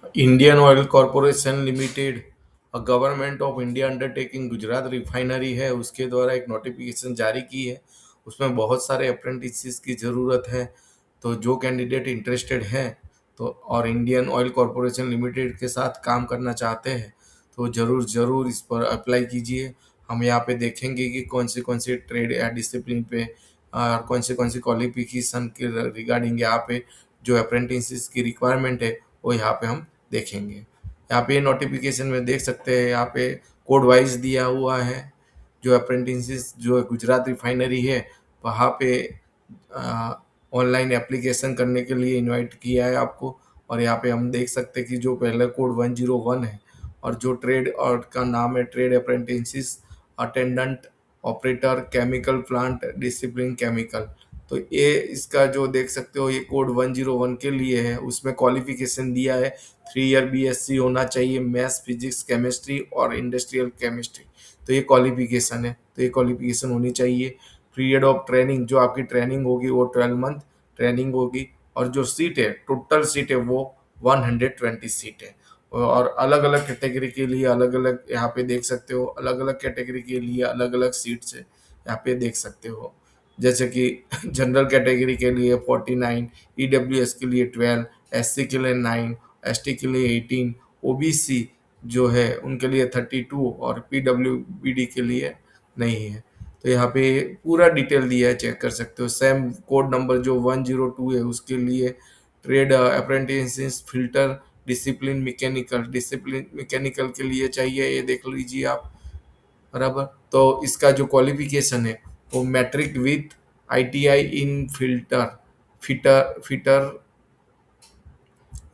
Indian oil corporation limited government of India undertaking Gujarat refinery है, उसके द्वारा एक नोटिफिकेशन जारी की है। उसमें बहुत सारे अप्रेंटिसेस की ज़रूरत है। तो जो कैंडिडेट इंटरेस्टेड हैं तो और इंडियन ऑयल कॉरपोरेशन लिमिटेड के साथ काम करना चाहते हैं तो ज़रूर ज़रूर इस पर अप्लाई कीजिए। हम यहाँ पे देखेंगे कि कौन से ट्रेड या डिसिप्लिन पे और कौन सी क्वालिफिकेशन के रिगार्डिंग यहाँ पे जो अप्रेंटिसेस की रिक्वायरमेंट है वो यहाँ पे हम देखेंगे। यहाँ पे नोटिफिकेशन में देख सकते हैं, यहाँ पे कोड वाइज दिया हुआ है। जो अप्रेंटिसेस जो गुजरात रिफाइनरी है वहाँ पे ऑनलाइन एप्लीकेशन करने के लिए इनवाइट किया है आपको। और यहाँ पे हम देख सकते हैं कि जो पहला कोड 101 है और जो ट्रेड और का नाम है trade apprentices attendant operator chemical plant discipline chemical. तो ये इसका जो देख सकते हो ये कोड 101 के लिए है। उसमें क्वालिफिकेशन दिया है 3 ईयर बीएससी होना चाहिए, मैथ्स फिजिक्स केमिस्ट्री और इंडस्ट्रियल केमिस्ट्री। तो ये क्वालिफिकेशन है, तो ये क्वालिफिकेशन होनी चाहिए। पीरियड ऑफ ट्रेनिंग जो आपकी ट्रेनिंग होगी वो 12 मंथ ट्रेनिंग होगी। और जो सीट है टोटल सीट है वो 120 सीट है। और अलग अलग कैटेगरी के लिए अलग अलग यहाँ पे देख सकते हो, अलग अलग कैटेगरी के लिए अलग अलग सीट्स है यहाँ पे देख सकते हो। जैसे कि जनरल कैटेगरी के लिए 49, ईडब्ल्यूएस के लिए 12, एससी के लिए 9, एसटी के लिए 18, ओबीसी जो है उनके लिए 32 और पीडब्ल्यूबीडी के लिए नहीं है। तो यहाँ पे पूरा डिटेल दिया है, चेक कर सकते हो। सेम कोड नंबर जो 102 है उसके लिए trade apprentice filter discipline mechanical के लिए चाहिए, ये देख लीजिए आप। बराबर। तो इसका जो क्वालिफिकेशन है वो matric with ITI in fitter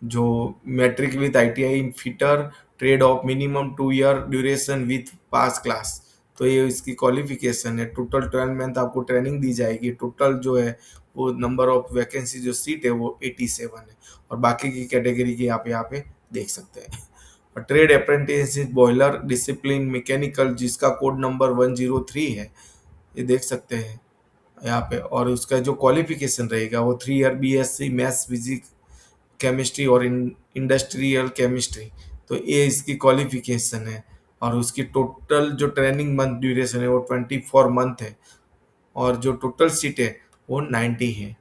जो matric with ITI in fitter trade of minimum 2 year duration with pass class. तो ये इसकी क्वालिफिकेशन है। टोटल 12 मंथ आपको ट्रेनिंग दी जाएगी। टोटल जो है वो नंबर ऑफ वैकेंसी जो सीट है वो 87 है। और बाकी की कैटेगरी की आप यहाँ पे देख सकते हैं। और trade apprentice boiler discipline mechanical जिसका कोड नंबर 103 है, ये देख सकते हैं यहाँ पे। और उसका जो क्वालिफिकेशन रहेगा वो 3 year BSc maths physics chemistry और इंडस्ट्रियल केमिस्ट्री। तो ये इसकी क्वालिफिकेशन है। और उसकी टोटल जो ट्रेनिंग मंथ ड्यूरेशन है वो 24 मंथ है। और जो टोटल सीट है वो 90 है।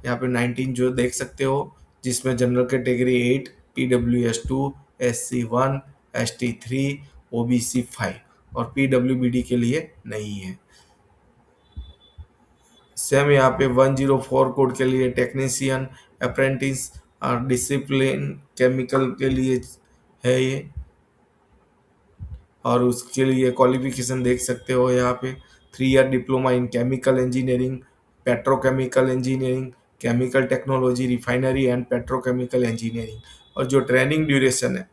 यहाँ पे 19 जो देख सकते हो, जिसमें general category 8, PWS 2, SC 1, ST 3, OBC 5 और PWBD के लिए नहीं है। सेम यहाँ पे 104 कोड के लिए टेक्नीशियन अप्रेंटिस और डिसिप्लिन केमिकल के लिए है ये। और उसके लिए क्वालिफिकेशन देख सकते हो यहाँ पे 3 year diploma in chemical engineering, petrochemical engineering, chemical technology, refinery and petrochemical engineering. और जो ट्रेनिंग ड्यूरेशन है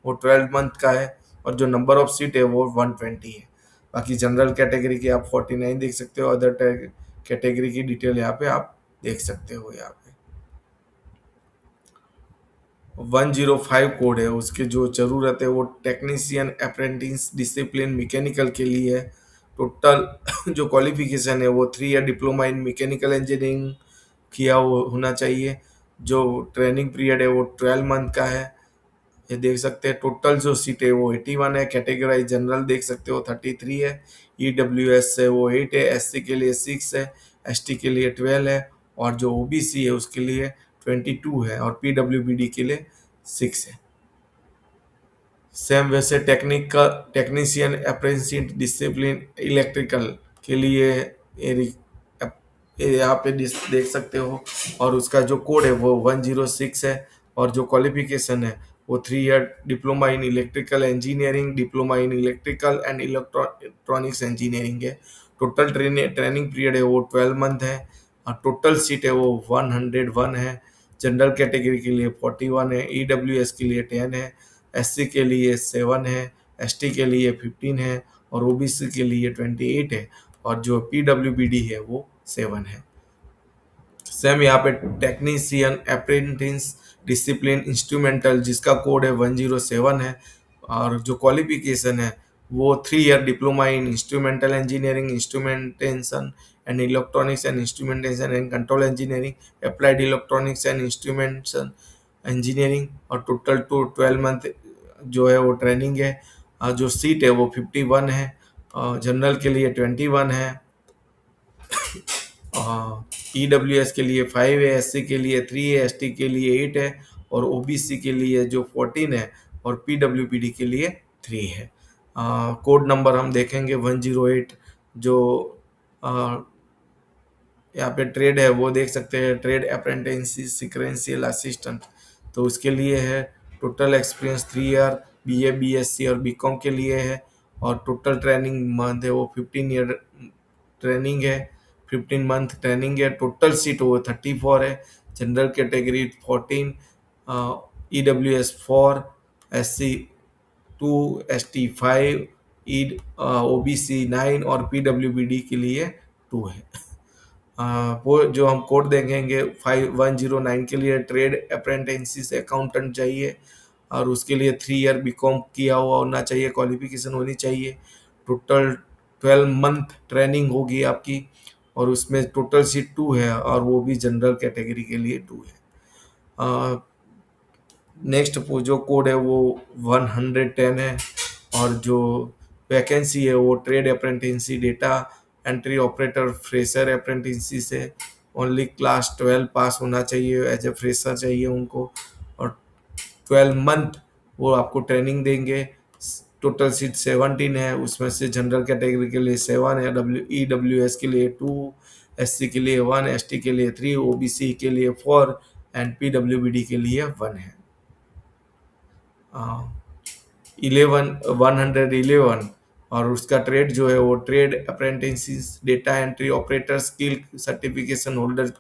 वो 12 मंथ का है। और जो नंबर ऑफ सीट है वो 120 है। बाकी जनरल कैटेगरी की आप 49 देख सकते हो। अदर कैटेगरी की डिटेल यहाँ पे आप देख सकते हो। यहाँ पे 105 कोड है, उसके जो ज़रूरत है वो टेक्नीशियन अप्रेंटिस डिसिप्लिन मैकेनिकल के लिए है। टोटल जो क्वालिफिकेशन है वो 3 year diploma in mechanical engineering किया होना चाहिए। जो ट्रेनिंग पीरियड है वो 12 मंथ का है। ये देख सकते हैं। टोटल जो सीट है वो 81 है। कैटेगराइज जनरल देख सकते हो 33 है। ईडब्ल्यूएस है वो 8 है। एससी के लिए 6 है। एसटी के लिए 12 है। और जो ओबीसी है उसके लिए 22 है। और पीडब्ल्यूबीडी के लिए 6 है। सेम वैसे टेक्नीशियन अप्रेंटिस डिसिप्लिन इलेक्ट्रिकल के लिए ये यहाँ पे देख सकते हो। और उसका जो कोड है वो 106 है। और जो क्वालिफिकेशन है वो 3 year diploma in electrical engineering, diploma in electrical and electronics engineering है। टोटल ट्रेनिंग पीरियड है वो 12 मंथ है। और टोटल सीट है वो 101 है। जनरल कैटेगरी के लिए 41 है। ईडब्ल्यूएस के लिए 10 है। एससी के लिए 7 है। एसटी के लिए 15 है। और ओबीसी के लिए 28 है। और जो पीडब्ल्यूबीडी है वो 7 है। सेम यहाँ पे टेक्नीशियन अप्रेंटिस डिसिप्लिन इंस्ट्रूमेंटल जिसका कोड है 107 है। और जो क्वालिफिकेशन है वो 3 year diploma in instrumental engineering, instrumentation and electronics and instrumentation and control engineering, applied electronics and instrumentation engineering, और टोटल 12 मंथ जो है वो ट्रेनिंग है। जो सीट है वो 51 है, जनरल के लिए 21 है, EWS के लिए 5 है, SC के लिए 3 है, ST के लिए 8 है, और OBC के लिए जो 14 है, और PWBD के लिए 3 है। कोड नंबर हम देखेंगे 108। जो अ, यहाँ पे ट्रेड है वो देख सकते हैं, ट्रेड अप्रेंटिस सिक्वेंशियल असिस्टेंट, तो उसके लिए है। Total experience 3 year, BA BSc और BCom के लिए है, और टोटल ट्रेनिंग मंथ है वो 15 ईयर ट्रेनिंग है, 15 मंथ ट्रेनिंग है। टोटल सीट वो 34 है, general category 14, EWS 4, SC 2, ST 5, OBC 9, और PWBD के लिए 2 है। वो जो हम कोड देखेंगे 5109 के लिए ट्रेड अप्रेंटिस अकाउंटेंट चाहिए, और उसके लिए 3 ईयर BCom किया हुआ होना चाहिए, क्वालिफिकेशन होनी चाहिए। टोटल 12 मंथ ट्रेनिंग होगी आपकी, और उसमें टोटल सीट 2 है, और वो भी जनरल कैटेगरी के लिए 2 है। नेक्स्ट जो कोड है वो 110 है, और जो वैकेंसी है वो trade apprentice data entry operator fresher apprentice है। ओनली क्लास 12 पास होना चाहिए, एज ए फ्रेशर चाहिए उनको, और 12 मंथ वो आपको ट्रेनिंग देंगे। टोटल सीट 17 है, उसमें से जनरल कैटेगरी के लिए 7 है, EWS के लिए 2, SC के लिए 1, ST के लिए 3, OBC के लिए 4, एंड PWBD के लिए 1 है। 111, और उसका ट्रेड जो है वो trade apprentice data entry operator skill certification holder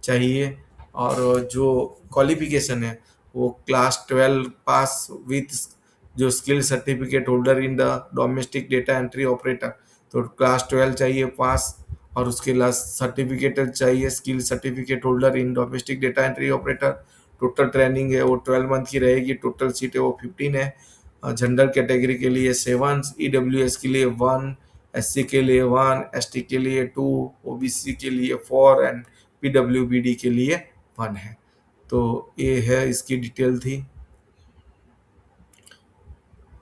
चाहिए, और जो क्वालिफिकेशन है वो क्लास 12 पास विथ जो skill certificate holder in the domestic data entry operator, तो क्लास 12 चाहिए पास, और उसके लास्ट सर्टिफिकेट चाहिए skill certificate holder in domestic data entry operator. Total training है वो 12 मंथ की रहेगी, टोटल सीट है वो 15 है। जनरल कैटेगरी के लिए 7, EWS के लिए 1, SC के लिए 1, ST के लिए 2, OBC के लिए 4, एंड PWBD के लिए 1 है। तो ये है इसकी डिटेल थी।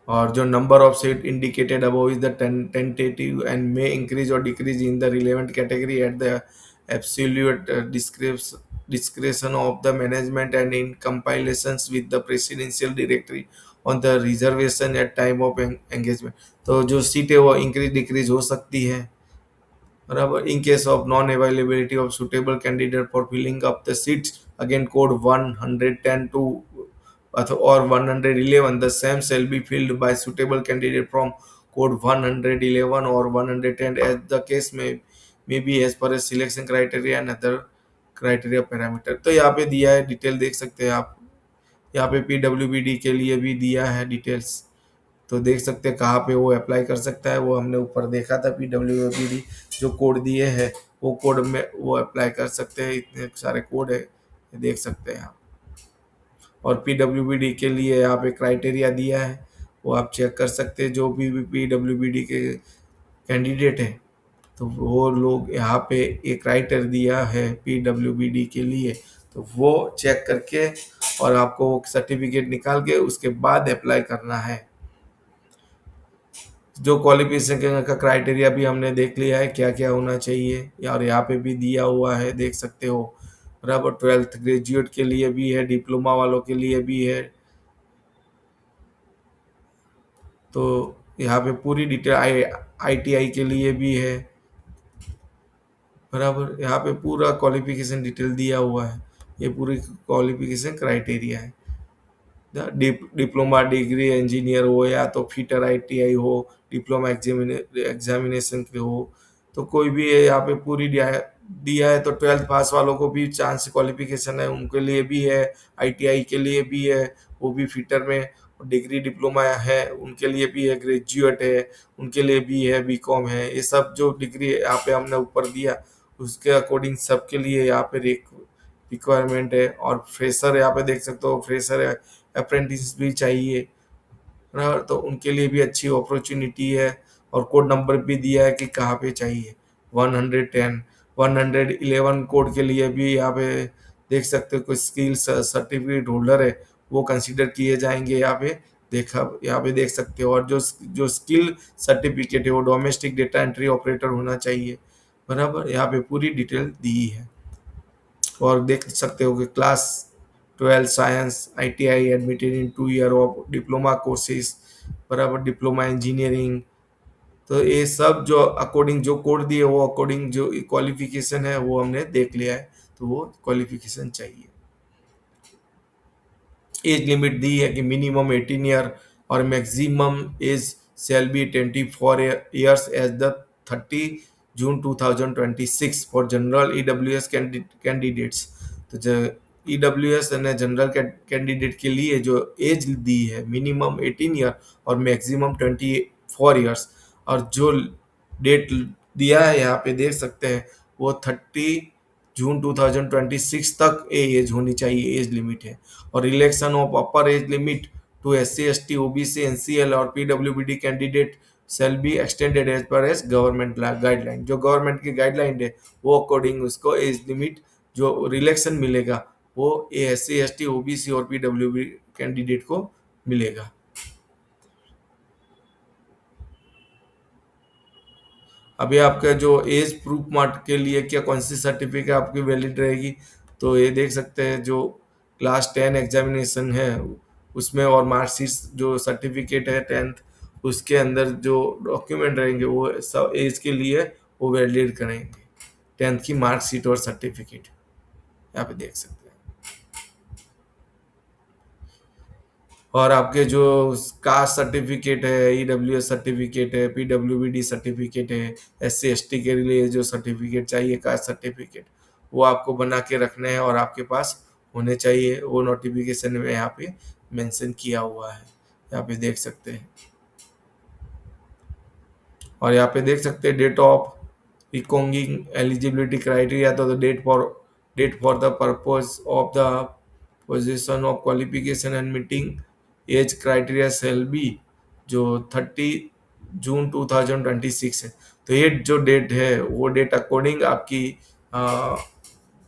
और जो number of seat indicated above is the tentative and may increase और decrease in the relevant category at the absolute discretion of the management and in compilations with the presidential directory on the reservation at time of engagement। तो जो seat है वो increase decrease हो सकती है, बराबर। In case of non availability of suitable candidate for filling up the seats, again code 110 two or 111, the same shall be filled by suitable candidate from code 111 or 110 as the case may be as per a selection criteria and other criteria parameter। तो यहाँ पे दिया है, detail देख सकते हैं आप। यहाँ पे PWBD के लिए भी दिया है डिटेल्स, तो देख सकते हैं कहाँ पे वो अप्लाई कर सकता है। वो हमने ऊपर देखा था, PWBD जो कोड दिए हैं वो कोड में वो अप्लाई कर सकते हैं। इतने सारे कोड है, देख सकते हैं आप। और PWBD के लिए यहाँ पे क्राइटेरिया दिया है, वो आप चेक कर सकते हैं। जो भी PWBD के कैंडिडेट हैं तो वो लोग यहाँ पे एक राइटर दिया है PWBD के लिए, तो वो चेक करके और आपको सर्टिफिकेट निकाल के उसके बाद अप्लाई करना है। जो क्वालिफिकेशन का क्राइटेरिया भी हमने देख लिया है, क्या क्या होना चाहिए, और यहाँ पे भी दिया हुआ है, देख सकते हो। बराबर 12th ग्रेजुएट के लिए भी है, डिप्लोमा वालों के लिए भी है। तो यहाँ पे पूरी डिटेल ITI के लिए भी है, बराबर। यहाँ पे पूरा क्वालिफिकेशन डिटेल दिया हुआ है, ये पूरी क्वालिफिकेशन क्राइटेरिया है। डिप्लोमा डिग्री इंजीनियर हो या तो फिटर ITI हो, डिप्लोमा एग्जामिनेशन के हो, तो कोई भी है यहाँ पे पूरी दिया है। तो 12th पास वालों को भी चांस क्वालिफिकेशन है, उनके लिए भी है। ITI के लिए भी है, वो भी फिटर में। डिग्री डिप्लोमा है उनके लिए भी है, ग्रेजुएट है उनके लिए भी है, BCom है। ये सब जो डिग्री यहाँ पे हमने ऊपर दिया उसके अकॉर्डिंग सबके लिए यहाँ पे रिक्वायरमेंट है। और फ्रेशर यहाँ पे देख सकते हो, फ्रेशर अप्रेंटिस भी चाहिए, बराबर। तो उनके लिए भी अच्छी अपॉर्चुनिटी है। और कोड नंबर भी दिया है कि कहाँ पे चाहिए, 110 111 कोड के लिए भी यहाँ पे देख सकते हो कोई स्किल सर्टिफिकेट होल्डर है वो कंसीडर किए जाएंगे यहाँ पे। देखा यहाँ पे देख सकते हो। और जो जो स्किल सर्टिफिकेट है वो डोमेस्टिक डेटा एंट्री ऑपरेटर होना चाहिए। बराबर, यहाँ पे पूरी डिटेल दी है। और देख सकते हो कि class 12 science ITI admitted in 2 year of diploma courses. बराबर, डिप्लोमा इंजीनियरिंग। तो ये सब जो अकॉर्डिंग जो कोड दिए वो अकॉर्डिंग जो क्वालिफिकेशन है वो हमने देख लिया है। तो वो क्वालिफिकेशन चाहिए। एज लिमिट दी है कि मिनिमम 18 ईयर और maximum age shall be 24 years as the 30 June 2026 for general EWS candidates. तो जो EWS ने जनरल कैंडिडेट के लिए जो एज दी है मिनिमम 18 ईयर और मैक्सिमम 24 ईयर्स। और जो डेट दिया है यहाँ पे देख सकते हैं वो 30 जून 2026 तक एज होनी चाहिए, एज लिमिट है। और relaxation of upper age limit to SC ST OBC NCL और PWBD candidate shall be extended as per as government guideline. जो गवर्नमेंट की गाइडलाइन है वो अकॉर्डिंग उसको एज लिमिट जो रिलैक्सेशन मिलेगा वो SC ST OBC और PWBD कैंडिडेट को मिलेगा। अभी आपका जो एज प्रूफ मार्क के लिए क्या कौन सी सर्टिफिकेट आपकी वैलिड रहेगी, तो ये देख सकते हैं जो क्लास 10 एग्जामिनेशन है उसमें और मार्कशीट जो सर्टिफिकेट है 10th उसके अंदर जो डॉक्यूमेंट रहेंगे वो सब एज के लिए वो वैलिड करेंगे। 10th की मार्कशीट और सर्टिफिकेट यहाँ पे देख सकते हैं। और आपके जो कास्ट सर्टिफिकेट है EWS सर्टिफिकेट है PWBD सर्टिफिकेट है SC ST के लिए जो सर्टिफिकेट चाहिए कास्ट सर्टिफिकेट वो आपको बना के रखने हैं और आपके पास होने चाहिए। वो नोटिफिकेशन में यहाँ पे मेंशन किया हुआ है, यहाँ पे देख सकते हैं। और यहाँ पे देख सकते हैं date of reckoning eligibility criteria. तो date for the purpose of the position of qualification and meeting age criteria shall be जो 30 जून 2026 है। तो ये जो डेट है वो डेट अकॉर्डिंग आपकी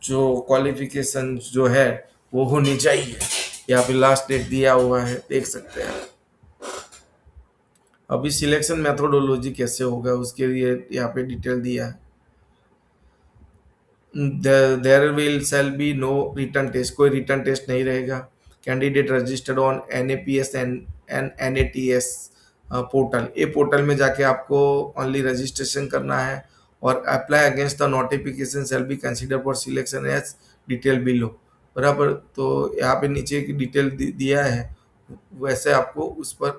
जो क्वालिफिकेशन जो है वो होनी चाहिए। यहाँ पे लास्ट डेट दिया हुआ है, देख सकते हैं। अभी सिलेक्शन मेथोडोलॉजी कैसे होगा उसके लिए यहाँ पे डिटेल दिया है। There will shall be no written test, कोई रिटर्न टेस्ट नहीं रहेगा। Candidate registered on NAPS and NATS portal, ये पोर्टल में जाके आपको ओनली रजिस्ट्रेशन करना है। और apply against the notification shall be consider for selection as detail below. बराबर, तो यहाँ पे नीचे की डिटेल दिया है वैसे आपको उस पर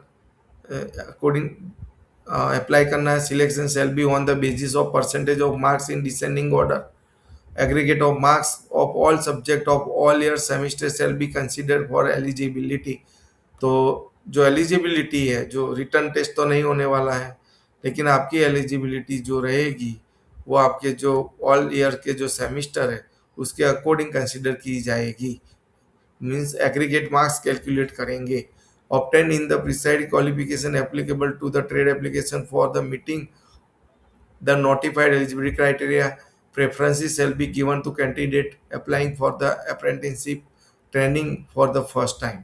अकॉर्डिंग अप्लाई करना है। Selection shall be on the basis of percentage of marks in descending order. Aggregate of marks of all subject of all year semester shall be considered for eligibility। तो जो एलिजिबिलिटी है, जो written test तो नहीं होने वाला है लेकिन आपकी एलिजिबिलिटी जो रहेगी वो आपके जो ऑल ईयर के जो सेमिस्टर है उसके अकॉर्डिंग कंसिडर की जाएगी। मीन्स एग्रीगेट मार्क्स कैलकुलेट करेंगे। Obtain in the prescribed qualification applicable to the trade application for the meeting the notified eligibility criteria। Preferences shall be given to candidate applying for the apprenticeship training for the first time।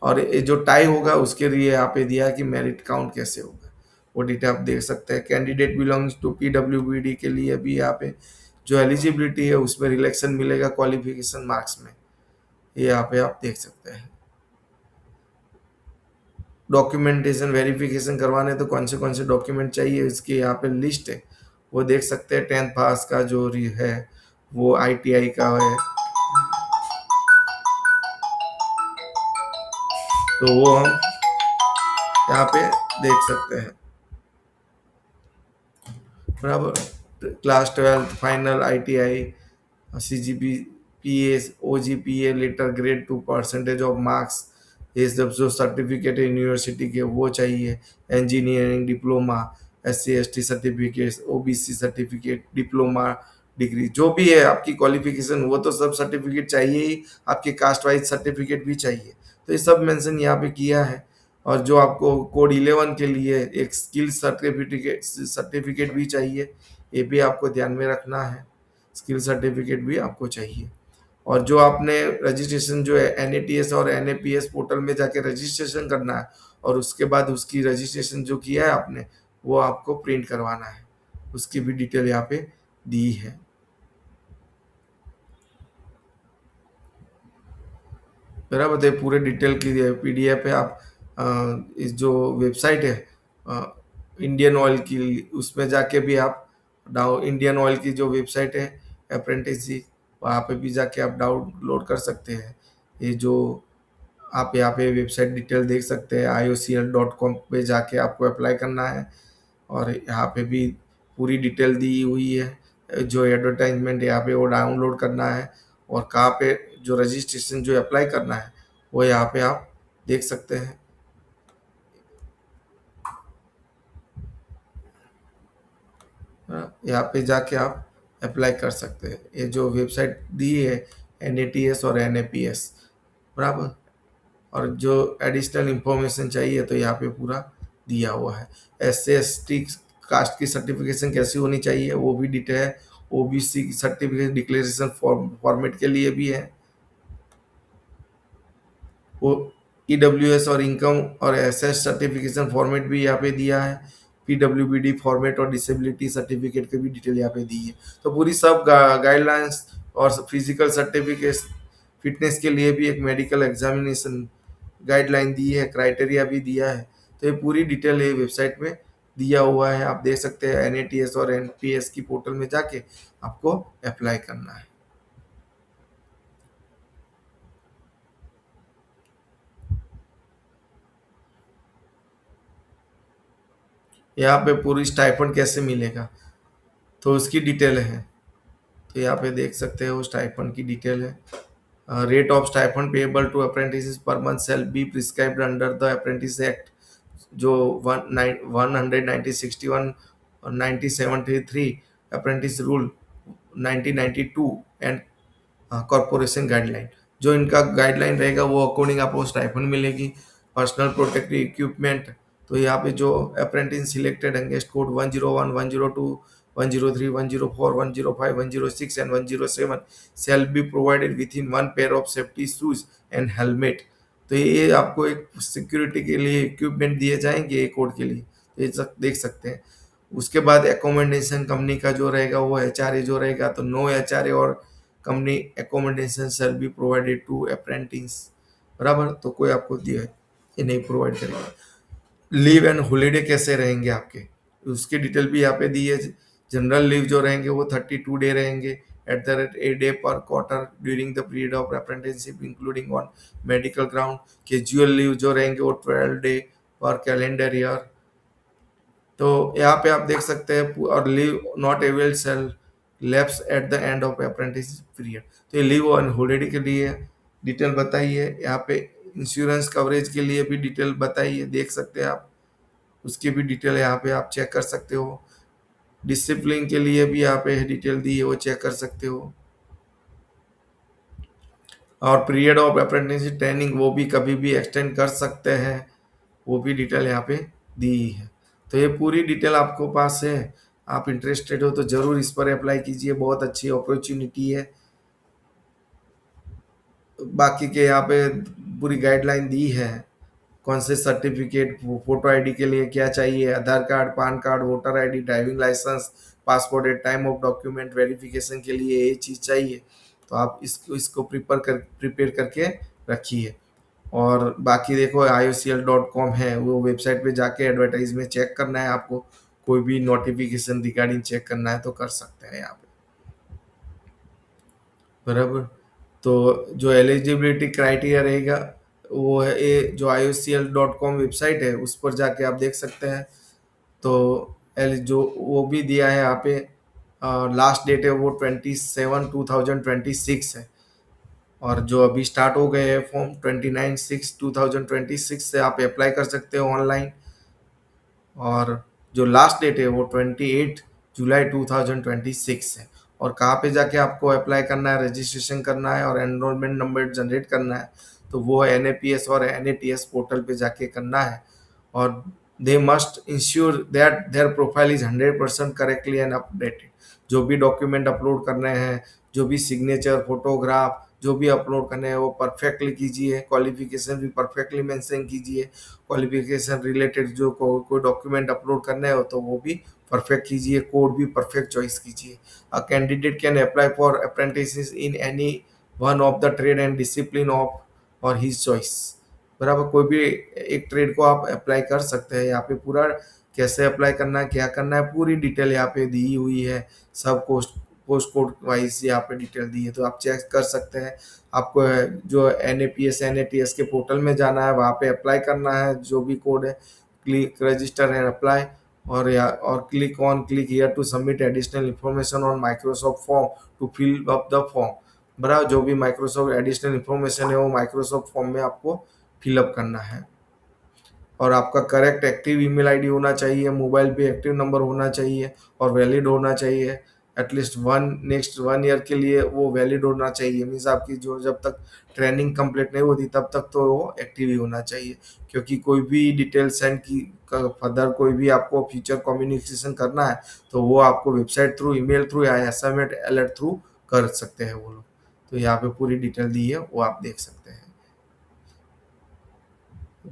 और ये जो tie होगा उसके लिए यहाँ पे दिया कि मेरिट काउंट कैसे होगा वो डिटेल आप देख सकते हैं। कैंडिडेट बिलोंग्स टू PWBD के लिए भी यहाँ पे जो एलिजिबिलिटी है उसमें रिलेक्शन मिलेगा क्वालिफिकेशन मार्क्स में, ये यहाँ पे आप देख सकते हैं। डॉक्यूमेंटेशन वेरिफिकेशन करवाने तो कौन से डॉक्यूमेंट चाहिए इसकी यहाँ पे लिस्ट है वो देख सकते हैं। 10th पास का जो है वो ITI का है तो वो हम यहाँ पे देख सकते हैं। बराबर, class 12 final ITI CGPA OGPA letter grade 2 percentage of marks ये सब जो सर्टिफिकेट है यूनिवर्सिटी के वो चाहिए। Engineering diploma SC ST certificate OBC certificate diploma degree जो भी है आपकी क्वालिफिकेशन वो तो सब सर्टिफिकेट चाहिए ही। आपके कास्ट वाइज सर्टिफिकेट भी चाहिए तो ये सब मेंशन यहाँ पे किया है। और जो आपको कोड 11 के लिए एक स्किल सर्टिफिकेट भी चाहिए, ये भी आपको ध्यान में रखना है। स्किल सर्टिफिकेट भी आपको चाहिए। और जो आपने रजिस्ट्रेशन जो है एनएटीएस और एनएपीएस पोर्टल में जाके रजिस्ट्रेशन करना है, और उसके बाद उसकी रजिस्ट्रेशन जो किया है आपने, वो आपको प्रिंट करवाना है। उसकी भी डिटेल यहाँ पे दी है। बराबर, बताइए पूरे डिटेल की पीडीएफ है। आप इस जो वेबसाइट है इंडियन ऑयल की, उसमें जाके भी आप डाउन इंडियन ऑयल की जो वेबसाइट है अप्रेंटिसशिप, वहाँ पे भी जाके आप डाउनलोड कर सकते हैं। ये जो आप यहाँ पे वेबसाइट डिटेल देख सकते हैं, iocl.com पे जाके आपको अप्लाई करना है। और यहाँ पे भी पूरी डिटेल दी हुई है, जो एडवर्टाइजमेंट यहाँ पे वो डाउनलोड करना है, और कहाँ पे जो रजिस्ट्रेशन जो अप्लाई करना है वो यहाँ पे आप देख सकते हैं। यहाँ पे जाके आप अप्लाई कर सकते हैं। ये जो वेबसाइट दी है एनएटीएस और एनएपीएस, बराबर। और जो एडिशनल इंफॉर्मेशन चाहिए तो यहाँ पे पूरा दिया हुआ है। SC ST कास्ट की सर्टिफिकेशन कैसी होनी चाहिए वो भी डिटेल है। ओबीसी सर्टिफिकेट डिक्लेरेशन फॉर्मेट के लिए भी है। वो ईडब्ल्यूएस और इनकम और एसएस सर्टिफिकेशन फॉर्मेट भी यहाँ पे दिया है। पीडब्ल्यूबीडी फॉर्मेट और डिसेबिलिटी सर्टिफिकेट की भी डिटेल यहाँ पे दी है। तो पूरी सब गाइडलाइंस और फिजिकल सर्टिफिकेट फिटनेस के लिए भी एक मेडिकल एग्जामिनेशन गाइडलाइन दी है, क्राइटेरिया भी दिया है। तो ये पूरी डिटेल ये वेबसाइट में दिया हुआ है, आप देख सकते हैं। एनएटीएस और एनपीएस की पोर्टल में जाके आपको अप्लाई करना है। यहाँ पे पूरी स्टाइपेंड कैसे मिलेगा तो उसकी डिटेल है। तो यहाँ पे देख सकते हो स्टाइपेंड की डिटेल है। Rate of stipend payable to apprentice per month shall be prescribed under the apprentice act, जो 190/61 और 1973 apprentice rule 1992 and corporation guideline, जो इनका गाइडलाइन रहेगा वो अकॉर्डिंग आपको स्टाइपेंड मिलेगी। पर्सनल प्रोटेक्टिव इक्विपमेंट, तो यहाँ पे जो apprentice selected against code 101, 102, 103, 104, 105, 106 and 107 shall be provided within one pair of safety shoes and helmet। तो ये आपको एक सिक्योरिटी के लिए इक्विपमेंट दिए जाएंगे एक कोड के लिए, तो ये देख सकते हैं। उसके बाद एकोमोडेशन कंपनी का जो रहेगा वो एचआरए जो रहेगा, तो नो एचआरए और company accommodation shall be provided to apprentice, बराबर। तो कोई आपको दिया ये नहीं प्रोवाइड करेगा। लीव एंड हॉलीडे कैसे रहेंगे आपके, उसकी डिटेल भी यहाँ पे दी है। जनरल लीव जो रहेंगे वो 32 डे रहेंगे at the rate a day per quarter during the period of apprenticeship including on medical ground. Casual leave जो रहेंगे वो 12 डे पर कैलेंडर ईयर। तो यहाँ पे आप देख सकते हैं। और leave not avail shall lapse at the end of apprentice period. तो ये लीव और हॉलीडे के लिए डिटेल बताइए। यहाँ पे इंश्योरेंस कवरेज के लिए भी डिटेल बताइए, देख सकते हैं आप। उसकी भी डिटेल यहाँ पे आप चेक कर सकते हो। डिसिप्लिन के लिए भी यहाँ पे डिटेल दी है, वो चेक कर सकते हो। और पीरियड ऑफ अप्रेंटिसशिप ट्रेनिंग वो भी कभी भी एक्सटेंड कर सकते हैं, वो भी डिटेल यहाँ पे दी है। तो ये पूरी डिटेल आपको पास है। आप इंटरेस्टेड हो तो ज़रूर इस पर अप्लाई कीजिए, बहुत अच्छी अपॉर्चुनिटी है। बाकी के यहाँ पे पूरी गाइडलाइन दी है, कौन से सर्टिफिकेट, फोटो आईडी के लिए क्या चाहिए, Aadhaar card, PAN card, voter ID, driving licence, passport at time of document verification के लिए ये चीज़ चाहिए। तो आप इसको प्रिपेयर करके रखिए। और बाकी देखो iocl.com है, वो वेबसाइट पे जाके एडवर्टाइज में चेक करना है आपको, कोई भी नोटिफिकेशन रिगार्डिंग चेक करना है तो कर सकते हैं यहाँ पे, बराबर। तो जो एलिजिबिलिटी क्राइटेरिया रहेगा वो है ये जो iocl.com वेबसाइट है उस पर जाके आप देख सकते हैं। तो जो वो भी दिया है यहाँ पे, लास्ट डेट है वो 27/2026 है। और जो अभी स्टार्ट हो गए हैं फॉर्म 29/6/2026 से आप अप्लाई कर सकते हो ऑनलाइन। और जो लास्ट डेट है वो 28 जुलाई 2026 है। और कहाँ पे जाके आपको अप्लाई करना है, रजिस्ट्रेशन करना है और एनरोलमेंट नंबर जनरेट करना है, तो वो एनएपीएस और एनएटीएस पोर्टल पे जाके करना है। और they must ensure that there profile is 100% correctly and updated. जो भी डॉक्यूमेंट अपलोड करने हैं, जो भी सिग्नेचर, फोटोग्राफ जो भी अपलोड करने हैं वो परफेक्टली कीजिए। क्वालिफिकेशन भी परफेक्टली मेंशन कीजिए। क्वालिफिकेशन रिलेटेड जो कोई डॉक्यूमेंट अपलोड करना है तो वो भी परफेक्ट कीजिए। कोड भी परफेक्ट चॉइस कीजिए। A candidate can apply for apprentice in any one of the trade and discipline of और हिज चॉइस। बराबर, कोई भी एक ट्रेड को आप अप्लाई कर सकते हैं। यहाँ पे पूरा कैसे अप्लाई करना है, क्या करना है, पूरी डिटेल यहाँ पे दी हुई है। सब पोस्ट कोड वाइज यहाँ पे डिटेल दी है, तो आप चेक कर सकते हैं। आपको जो NAPS NATS के पोर्टल में जाना है, वहाँ पे अप्लाई करना है जो भी कोड है। क्लिक रजिस्टर एंड अप्लाई, और click here to submit additional information on Microsoft form to fill up the form. बराबर, जो भी माइक्रोसॉफ्ट एडिशनल इंफॉर्मेशन है वो माइक्रोसॉफ्ट फॉर्म में आपको फिलअप करना है। और आपका करेक्ट एक्टिव ईमेल आईडी होना चाहिए, मोबाइल पे एक्टिव नंबर होना चाहिए और वैलिड होना चाहिए। एटलीस्ट नेक्स्ट 1 ईयर के लिए वो वैलिड होना चाहिए। मीन्स आपकी जो जब तक ट्रेनिंग कंप्लीट नहीं होती तब तक तो वो एक्टिव ही होना चाहिए। क्योंकि कोई भी डिटेल सेंड की फर्दर कोई भी आपको फ्यूचर कम्युनिकेशन करना है तो वो आपको वेबसाइट थ्रू, ईमेल थ्रू या SMS अलर्ट थ्रू कर सकते हैं वो लोग। तो यहाँ पे पूरी डिटेल दी है, वो आप देख सकते हैं।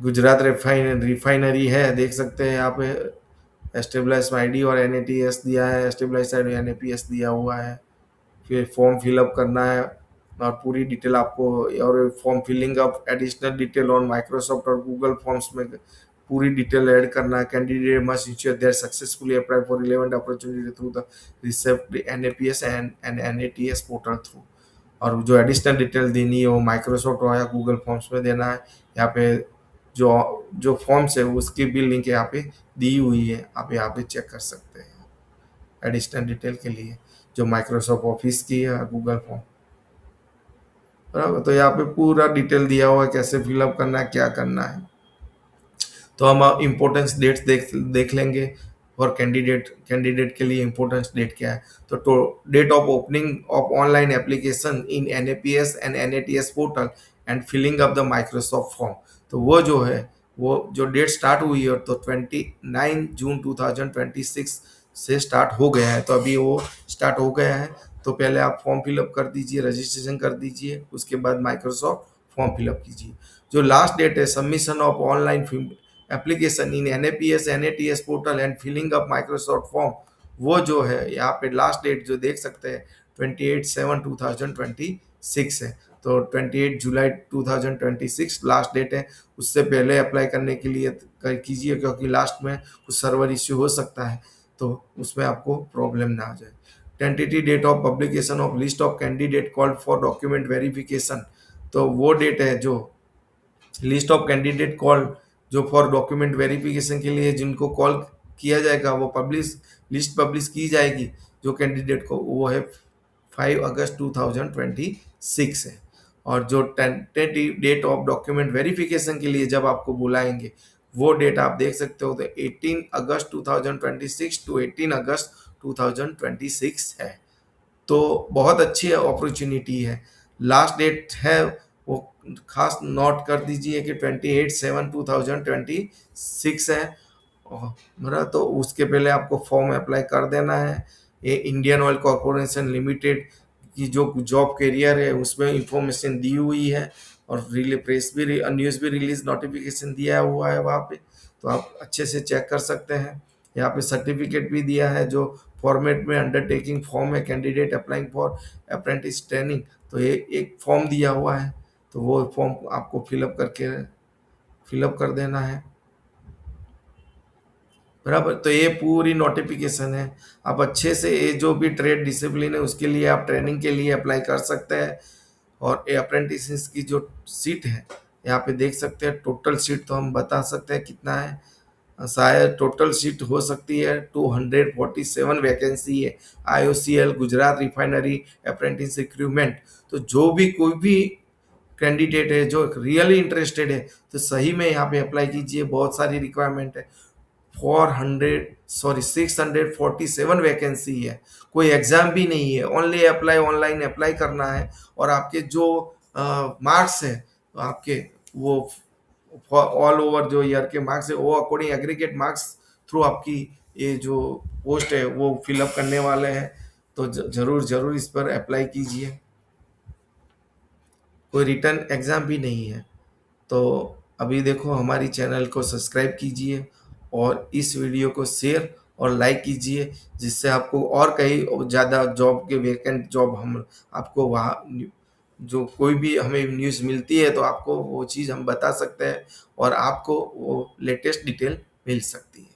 गुजरात रिफाइनरी है, देख सकते हैं यहाँ पे एस्टेब्लिश आईडी और NATS दिया है, एस्टेब्लिश आईडी NAPS दिया हुआ है। फिर फॉर्म फिलअप करना है और पूरी डिटेल आपको, और form filling up additional detail on Microsoft और गूगल फॉर्म्स में पूरी डिटेल ऐड करना है। Candidate must ensure there successfully apply for relevant opportunity through the receipt NAPS and NATS portal through. और जो एडिशनल डिटेल देनी है वो माइक्रोसॉफ्ट और या गूगल फॉर्म्स में देना है। यहाँ पे जो जो फॉर्म्स है उसकी भी लिंक यहाँ पे दी हुई है, आप यहाँ पे चेक कर सकते हैं एडिशनल डिटेल के लिए, जो माइक्रोसॉफ्ट ऑफिस की है, गूगल फॉर्म। बराबर, तो यहाँ पे पूरा डिटेल दिया हुआ है कैसे फिलअप करना है, क्या करना है। तो हम इम्पोर्टेंस डेट्स देख लेंगे। और कैंडिडेट के लिए इम्पोर्टेंस डेट क्या है, तो date of opening of online application in NAPS and NATS portal and filling up the Microsoft form. तो वो जो है, वो जो डेट स्टार्ट हुई है तो 29 जून 2026 से स्टार्ट हो गया है। तो अभी वो स्टार्ट हो गया है। तो पहले आप फॉर्म फिलअप कर दीजिए, रजिस्ट्रेशन कर दीजिए, उसके बाद माइक्रोसॉफ्ट फॉर्म फिलअप कीजिए। जो लास्ट डेट है submission of online application in NAPS NATS portal and filling up Microsoft form, वो जो है यहाँ पे लास्ट डेट जो देख सकते हैं 28/7/2026 है। तो 28 जुलाई 2026 लास्ट डेट है। उससे पहले अप्लाई करने के लिए कीजिए, क्योंकि लास्ट में कुछ सर्वर इश्यू हो सकता है, तो उसमें आपको प्रॉब्लम ना आ जाए। Tentative date of publication of list of candidate called for document verification, तो वो डेट है जो लिस्ट ऑफ कैंडिडेट कॉल जो फॉर डॉक्यूमेंट वेरिफिकेशन के लिए जिनको कॉल किया जाएगा, वो लिस्ट पब्लिश की जाएगी जो कैंडिडेट को, वो है 5 अगस्त 2026 है। और जो tentative date of document verification के लिए जब आपको बुलाएंगे, वो डेट आप देख सकते हो, तो 18 अगस्त 2026 टू 18 अगस्त 2026 है। तो बहुत अच्छी अपॉर्चुनिटी है। लास्ट डेट है वो खास नोट कर दीजिए कि 28/7/2026 है। मेरा तो उसके पहले आपको फॉर्म अप्लाई कर देना है। ये इंडियन ऑयल कॉरपोरेशन लिमिटेड की जो जॉब कैरियर है उसमें इंफॉर्मेशन दी हुई है, और प्रेस भी न्यूज़ भी रिलीज नोटिफिकेशन दिया हुआ है वहाँ पे, तो आप अच्छे से चेक कर सकते हैं। यहाँ पे सर्टिफिकेट भी दिया है जो फॉर्मेट में अंडरटेकिंग फॉर्म है candidate applying for apprentice training, तो ये एक फॉर्म दिया हुआ है, तो वो फॉर्म आपको फिलअप कर देना है। बराबर, तो ये पूरी नोटिफिकेशन है। आप अच्छे से ये जो भी ट्रेड डिसिप्लिन है उसके लिए आप ट्रेनिंग के लिए अप्लाई कर सकते हैं। और ये अप्रेंटिस की जो सीट है यहाँ पे देख सकते हैं। टोटल सीट तो हम बता सकते हैं कितना है, शायद टोटल सीट हो सकती है 247 वैकेंसी है। IOCL Gujarat refinery apprentice recruitment. तो जो भी कोई भी कैंडिडेट है जो रियली इंटरेस्टेड है तो सही में यहाँ पे अप्लाई कीजिए। बहुत सारी रिक्वायरमेंट है। 647 वैकेंसी है। कोई एग्जाम भी नहीं है, ओनली अप्लाई, ऑनलाइन अप्लाई करना है। और आपके जो मार्क्स है, तो आपके वो ऑल ओवर जो ईयर के मार्क्स है वो अकॉर्डिंग एग्रीगेट मार्क्स थ्रू आपकी ये जो पोस्ट है वो फिलअप करने वाले हैं। तो ज़रूर ज़रूर इस पर अप्लाई कीजिए। कोई रिटर्न एग्ज़ाम भी नहीं है। तो अभी देखो हमारी चैनल को सब्सक्राइब कीजिए और इस वीडियो को शेयर और लाइक कीजिए, जिससे आपको और कई ज़्यादा जॉब के वैकेंट जॉब हम आपको वहाँ जो कोई भी हमें न्यूज़ मिलती है तो आपको वो चीज़ हम बता सकते हैं और आपको वो लेटेस्ट डिटेल मिल सकती है।